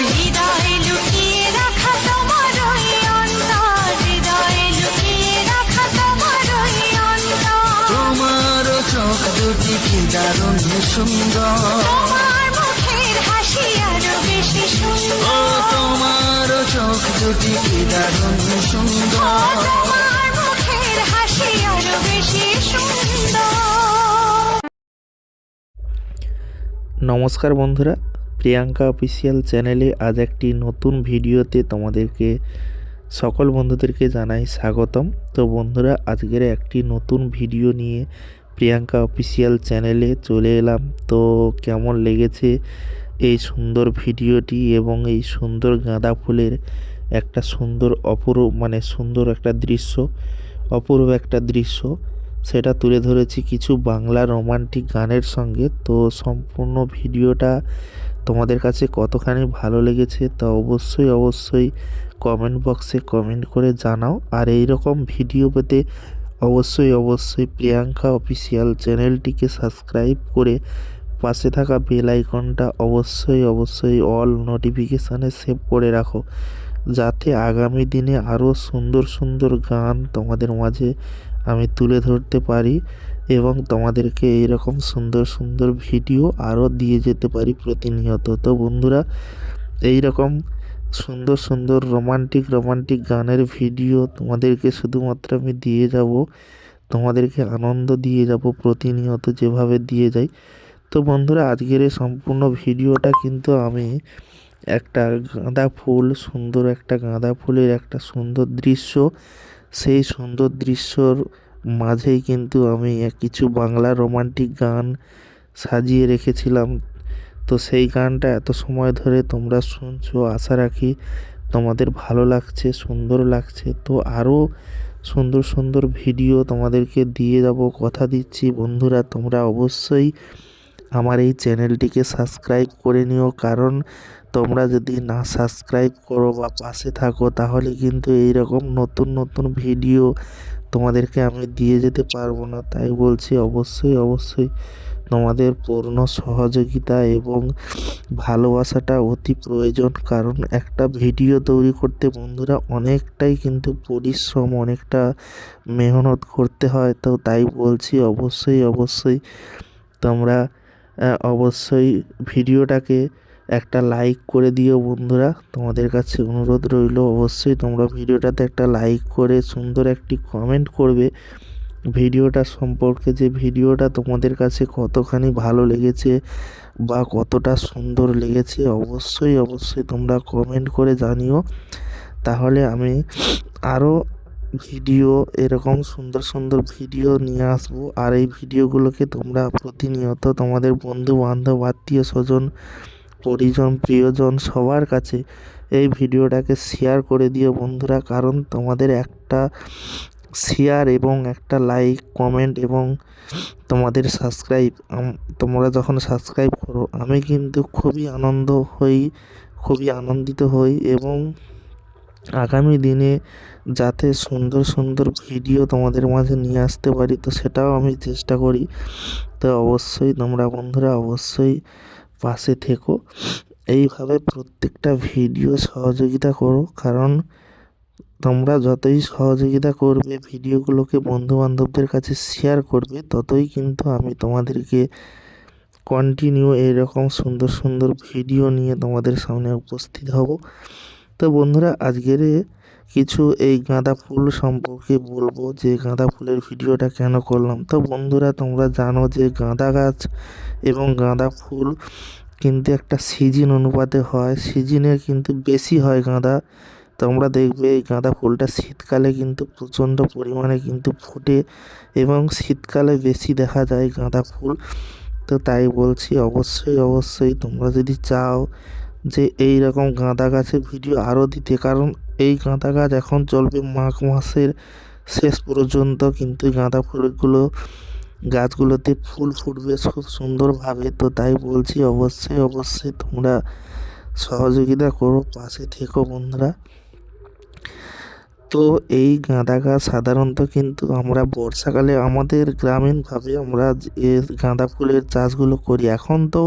হৃদয়ে লুকিয়ে রাখা তোমার ওই অন্তর, হৃদয়ে লুকিয়ে রাখা তোমার ওই অন্তর। তোমার চোখ দুটি কি দারুণ সুন্দর, তোমার মুখের হাসি আরো বেশি ও সুন্দর। তোমার চোখ দুটি কি দারুণ সুন্দর। তোমার মুখের হাসি আরো বেশি সুন্দর। নমস্কার বন্ধুরা, প্রিয়াঙ্কা অফিসিয়াল চ্যানেলে আজ একটি নতুন ভিডিওতে তোমাদেরকে সকল বন্ধুদেরকে জানাই স্বাগতম। তো বন্ধুরা, আজকের একটি নতুন ভিডিও নিয়ে প্রিয়াঙ্কা অফিসিয়াল চ্যানেলে চলে এলাম। তো কেমন লেগেছে এই সুন্দর ভিডিওটি এবং এই সুন্দর গাঁদা ফুলের একটা সুন্দর সুন্দর একটা দৃশ্য, অপূর্ব একটা দৃশ্য, সেটা তুলে ধরেছি কিছু বাংলা রোমান্টিক গানের সঙ্গে। তো সম্পূর্ণ ভিডিওটা তোমাদের কাছে কতখানি ভালো লেগেছে তা অবশ্যই কমেন্ট বক্সে কমেন্ট করে জানাও। আর এই রকম ভিডিও পেতে অবশ্যই প্রিয়াঙ্কা অফিসিয়াল চ্যানেলটিকে সাবস্ক্রাইব করে পাশে থাকা বেল আইকনটা অবশ্যই অল নোটিফিকেশানে সেভ করে রাখো, যাতে আগামী দিনে আরও সুন্দর গান তোমাদের মাঝে আমি তুলে ধরতে পারি এবং তোমাদেরকে এইরকম সুন্দর ভিডিও আরও দিয়ে যেতে পারি প্রতিনিয়ত। তো বন্ধুরা, এই রকম সুন্দর রোমান্টিক গানের ভিডিও তোমাদেরকে শুধুমাত্র আমি দিয়ে যাব, তোমাদেরকে আনন্দ দিয়ে যাব প্রতিনিয়ত যেভাবে দিয়ে যাই। তো বন্ধুরা, আজকের এই সম্পূর্ণ ভিডিওটা কিন্তু আমি একটা গাঁদা ফুল, সুন্দর একটা গাঁদা ফুলের একটা সুন্দর দৃশ্য, সেই সুন্দর দৃশ্যর মাঝেই কিন্তু আমি কিছু বাংলা রোমান্টিক গান সাজিয়ে রেখেছিলাম। তো সেই গানটা এত সময় ধরে তোমরা শুনছো, আশা রাখি তোমাদের ভালো লাগছে, সুন্দর লাগছে। তো আরও সুন্দর ভিডিও তোমাদেরকে দিয়ে যাব, কথা দিচ্ছি। বন্ধুরা, তোমরা অবশ্যই আমার এই চ্যানেলটিকে সাবস্ক্রাইব করে নিও, কারণ তোমরা যদি না সাবস্ক্রাইব করো বা পাশে থাকো তাহলে কিন্তু এই রকম নতুন ভিডিও তোমাদেরকে আমি দিয়ে যেতে পারবো না। তাই বলছি, অবশ্যই তোমাদের পূর্ণ সহযোগিতা এবং ভালোবাসাটা অতি প্রয়োজন, কারণ একটা ভিডিও তৈরি করতে বন্ধুরা অনেকটাই কিন্তু পরিশ্রম, অনেকটা মেহনত করতে হয়। তো তাই বলছি, অবশ্যই তোমরা অবশ্যই ভিডিওটাকে একটা লাইক করে দিও বন্ধুরা, তোমাদের কাছে অনুরোধ রইল। অবশ্যই তোমরা ভিডিওটাতে একটা লাইক করে সুন্দর একটি কমেন্ট করবে ভিডিওটা সম্পর্কে, যে ভিডিওটা তোমাদের কাছে কতখানি ভালো লেগেছে বা কতটা সুন্দর লেগেছে অবশ্যই অবশ্যই তোমরা কমেন্ট করে জানিও। তাহলে আমি আরও ভিডিও এরকম সুন্দর সুন্দর ভিডিও নিয়ে আসবো। আর এই ভিডিওগুলোকে তোমরা প্রতিনিয়ত তোমাদের বন্ধু বান্ধব আত্মীয় স্বজন পরিজন প্রিয়জন সবার কাছে এই ভিডিওটাকে শেয়ার করে দিও বন্ধুরা। কারণ তোমাদের একটা শেয়ার এবং একটা লাইক কমেন্ট এবং তোমাদের সাবস্ক্রাইব, তোমরা যখন সাবস্ক্রাইব করো আমি কিন্তু খুবই আনন্দিত হই এবং আগামী দিনে যাতে সুন্দর সুন্দর ভিডিও তোমাদের মাঝে নিয়ে আসতে পারি তো সেটাও আমি চেষ্টা করি। তো অবশ্যই তোমরা বন্ধুরা অবশ্যই পাশে থেকো, এইভাবে প্রত্যেকটা ভিডিও সহযোগিতা করো। কারণ তোমরা যতই সহযোগিতা করবে ভিডিওগুলোকে বন্ধুবান্ধবদের কাছে শেয়ার করবে ততই কিন্তু আমি তোমাদেরকে কন্টিনিউ এরকম সুন্দর সুন্দর ভিডিও নিয়ে তোমাদের সামনে উপস্থিত হব। তো বন্ধুরা আজকের কিছু এই গাঁদা ফুল সম্পর্কে বলবো যে গাঁদা ফুলের ভিডিওটা কেন করলাম। তো বন্ধুরা তোমরা জানো যে গাঁদা গাছ এবং গাঁদা ফুল কিন্তু একটা সিজন অনুপাতে হয়, সিজনে কিন্তু বেশি হয় গাঁদা। তোমরা দেখবে এই গাঁদা ফুলটা শীতকালে কিন্তু প্রচণ্ড পরিমাণে কিন্তু ফোটে এবং শীতকালে বেশি দেখা যায় গাঁদা ফুল। তো তাই বলছি অবশ্যই অবশ্যই তোমরা যদি চাও যে এই রকম গাঁদা গাছের ভিডিও আরও দিতে, কারণ এই গাঁদা গাছ এখন চলবে মাঘ মাসের শেষ পর্যন্ত, কিন্তু গাঁদা গাছগুলোতে ফুল ফুটবে খুব সুন্দরভাবে। তো তাই বলছি অবশ্যই অবশ্যই তোমরা সহযোগিতা করো, পাশে থেকো বন্ধুরা। তো এই গাঁদা গাছ সাধারণত কিন্তু আমরা বর্ষাকালে আমাদের গ্রামীণভাবে আমরা গাঁদা ফুলের চাষগুলো করি। এখন তো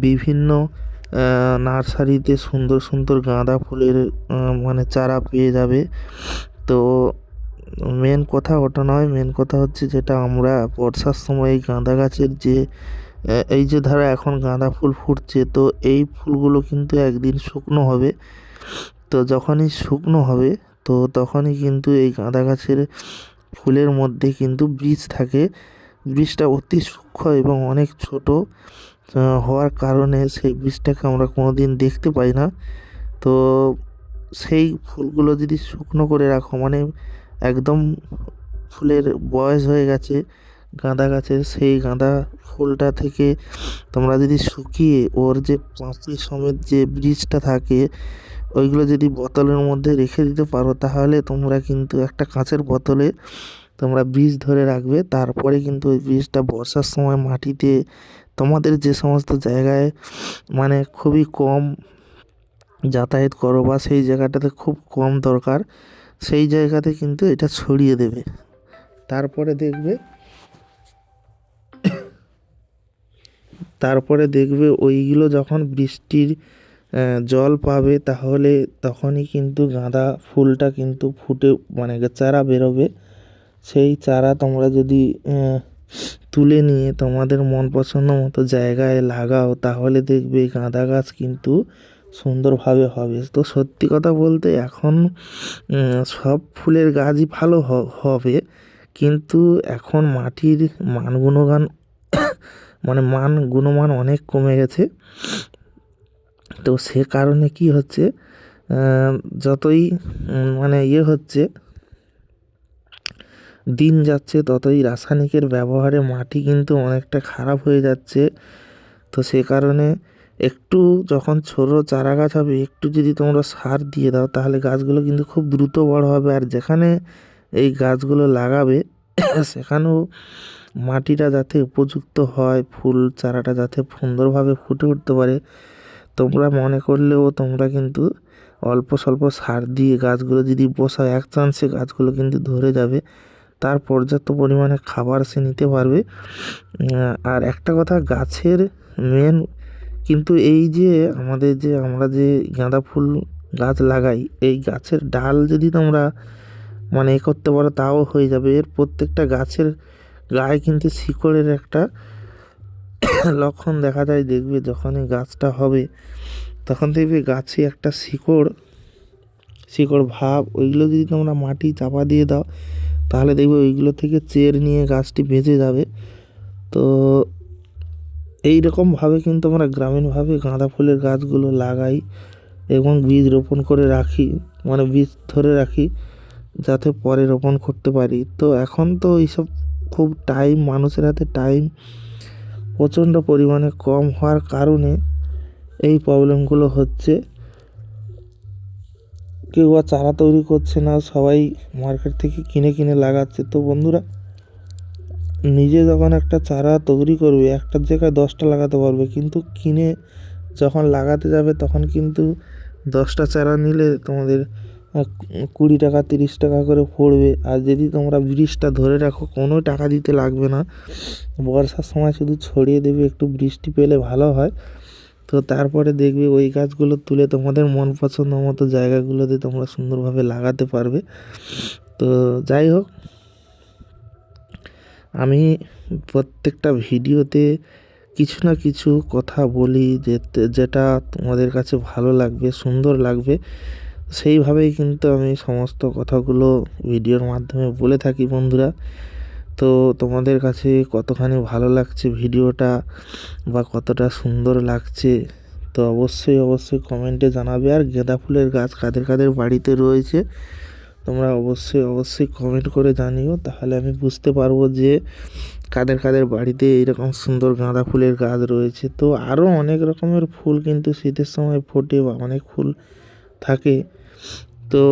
বিভিন্ন নার্সারিতে সুন্দর সুন্দর গাঁদা ফুলের মানে চারা পেয়ে যাবে। তো মেন কথা ওটা নয়, মেন কথা হচ্ছে যেটা আমরা বর্ষার সময় এই গাঁদা গাছের যে এই যে ধারা এখন গাঁদা ফুল ফুটছে, তো এই ফুলগুলো কিন্তু একদিন শুকনো হবে। তো যখনই শুকনো হবে তো তখনই কিন্তু এই গাঁদা গাছের ফুলের মধ্যে কিন্তু বীজ থাকে। বীজটা অতি সূক্ষ্ম এবং অনেক ছোট হওয়ার কারণে সেই বীজটাকে আমরা কোনো দিন দেখতে পাই না। তো সেই ফুলগুলো যদি শুকনো করে রাখো মানে একদম ফুলের বয়স হয়ে গেছে গাঁদা গাছের, সেই গাঁদা ফুলটা থেকে তোমরা যদি শুকিয়ে ওর যে পাপড়ি সমেত যে বীজটা থাকে ওইগুলো যদি বোতলের মধ্যে রেখে দিতে পারো তাহলে তোমরা কিন্তু একটা কাঁচের বোতলে তোমরা বীজ ধরে রাখবে। তারপরে কিন্তু ওই বীজটা বর্ষার সময় মাটিতে তোমাদের যে সমস্ত জায়গায় মানে খুবই কম যাতায়াত করো বা সেই জায়গাটাতে খুব কম দরকার সেই জায়গাতে কিন্তু এটা ছড়িয়ে দেবে। তারপরে দেখবে ওইগুলো যখন বৃষ্টির জল পাবে তাহলে তখনই কিন্তু গাঁদা ফুলটা কিন্তু ফুটে মানে চারা বেরোবে। সেই চারা তোমরা যদি তুলে নিয়ে তোমাদের মন পছন্দ মতো জায়গায় লাগাও তাহলে দেখবে গাঁদা গাছ কিন্তু সুন্দরভাবে হবে। তো সত্যি কথা বলতে এখন সব ফুলের গাছই ভালো হবে, কিন্তু এখন মাটির গুণমান অনেক কমে গেছে। তো সে কারণে কি হচ্ছে যতই মানে হচ্ছে দিন যাচ্ছে ততই রাসায়নিকের ব্যবহারে মাটি কিন্তু অনেকটা খারাপ হয়ে যাচ্ছে। তো সে কারণে একটু যখন ছোটো চারা গাছ হবে একটু যদি তোমরা সার দিয়ে দাও তাহলে গাছগুলো কিন্তু খুব দ্রুত বড় হবে। আর যেখানে এই গাছগুলো লাগাবে সেখানেও মাটিটা যাতে উপযুক্ত হয়, ফুল চারাটা যাতে সুন্দরভাবে ফুটে উঠতে পারে, তোমরা মনে করলেও তোমরা কিন্তু অল্প স্বল্প সার দিয়ে গাছগুলো যদি বসাও এক চান্সে গাছগুলো কিন্তু ধরে যাবে, তার পর্যাপ্ত পরিমাণে খাবার সে নিতে পারবে। আর একটা কথা গাছের মেন কিন্তু এই যে আমরা যে গাঁদা ফুল গাছ লাগাই এই গাছের ডাল যদি তোমরা মানে করতে পারো তাও হয়ে যাবে। এর প্রত্যেকটা গাছের গায়ে কিন্তু শিকড়ের একটা লক্ষণ দেখা যায়। দেখবে যখনই গাছটা হবে তখন দেখবে গাছে একটা শিকড় ভাব, ওইগুলো যদি তোমরা মাটি চাপা দিয়ে দাও তাহলে দেখবে ওইগুলো থেকে চের নিয়ে গাছটি বেঁচে যাবে। তো এই রকমভাবে কিন্তু আমরা গ্রামীণভাবে গাঁদা ফুলের গাছগুলো লাগাই এবং বীজ রোপণ করে রাখি, মানে বীজ ধরে রাখি যাতে পরে রোপণ করতে পারি। তো এখন তো এইসব খুব টাইম, মানুষের হাতে টাইম প্রচণ্ড পরিমাণে কম হওয়ার কারণে এই প্রবলেমগুলো হচ্ছে। কেউ আর চারা তৈরি করছে না, সবাই মার্কেট থেকে কিনে কিনে লাগাচ্ছে। তো বন্ধুরা, নিজে যখন একটা চারা তৈরি করবে একটার জায়গায় 10টা লাগাতে পারবে, কিন্তু কিনে যখন লাগাতে যাবে তখন কিন্তু 10টা চারা নিলে তোমাদের 20 টাকা 30 টাকা করে পড়বে। আর যদি তোমরা বীজটা ধরে রাখো কোনো টাকা দিতে লাগবে না, বর্ষার সময় শুধু ছড়িয়ে দেবে, একটু বৃষ্টি পেলে ভালো হয়। তো তারপরে দেখবে ওই গাছগুলো তুলে তোমাদের মন পছন্দ মতো জায়গাগুলোতে তোমরা সুন্দরভাবে লাগাতে পারবে। তো যাই হোক, আমি প্রত্যেকটা ভিডিওতে কিছু না কিছু কথা বলি যেটা তোমাদের কাছে ভালো লাগবে, সুন্দর লাগবে, সেইভাবেই কিন্তু আমি সমস্ত কথাগুলো ভিডিওর মাধ্যমে বলে থাকি বন্ধুরা। তো তোমাদের কাছে কতখানি ভালো লাগছে ভিডিওটা বা কতটা সুন্দর লাগছে তো অবশ্যই অবশ্যই কমেন্টে জানাবে। আর গাঁদা ফুলের গাছ কাদের কাদের বাড়িতে রয়েছে তোমরা অবশ্যই অবশ্যই কমেন্ট করে জানিও, তাহলে আমি বুঝতে পারবো যে কাদের কাদের বাড়িতে এইরকম সুন্দর গাঁদা ফুলের গাছ রয়েছে। তো আরও অনেক রকমের ফুল কিন্তু শীতের সময় ফোটে বা অনেক ফুল থাকে। তো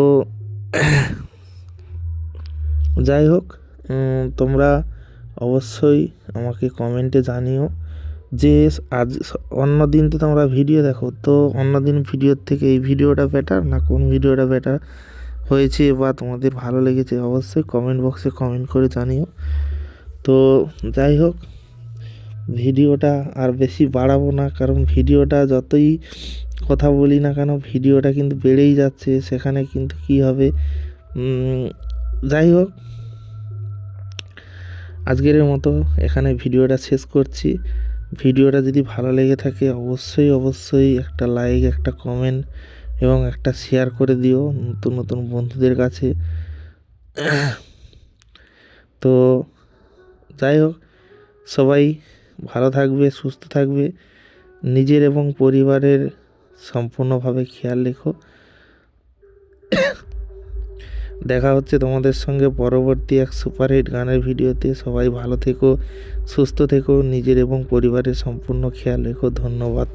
যাই হোক, তোমরা অবশ্যই আমাকে কমেন্টে জানিও যে আজ অন্য দিন তো তোমরা ভিডিও দেখো, তো অন্য দিন ভিডিওর থেকে এই ভিডিওটা বেটার না কোন ভিডিওটা বেটার হয়েছে বা তোমাদের ভালো লেগেছে অবশ্যই কমেন্ট বক্সে কমেন্ট করে জানিও। তো যাই হোক, ভিডিওটা আর বেশি বাড়াবো না, কারণ ভিডিওটা যতই কথা বলি না কেন ভিডিওটা কিন্তু বেড়েই যাচ্ছে, সেখানে কিন্তু কি হবে। যাই হোক, আজকের মতো এখানে ভিডিওটা শেষ করছি। ভিডিওটা যদি ভালো লেগে থাকে অবশ্যই অবশ্যই একটা লাইক, একটা কমেন্ট এবং একটা শেয়ার করে দিও নতুন নতুন বন্ধুদের কাছে। তো যাই হোক, সবাই ভালো থাকবে, সুস্থ থাকবে, নিজের এবং পরিবারের সম্পূর্ণভাবে খেয়াল রেখো। দেখা হচ্ছে তোমাদের সঙ্গে পরবর্তী এক সুপারহিট গানের ভিডিওতে। সবাই ভালো থেকো, সুস্থ থেকো, নিজের এবং পরিবারের সম্পূর্ণ খেয়াল রেখো। ধন্যবাদ।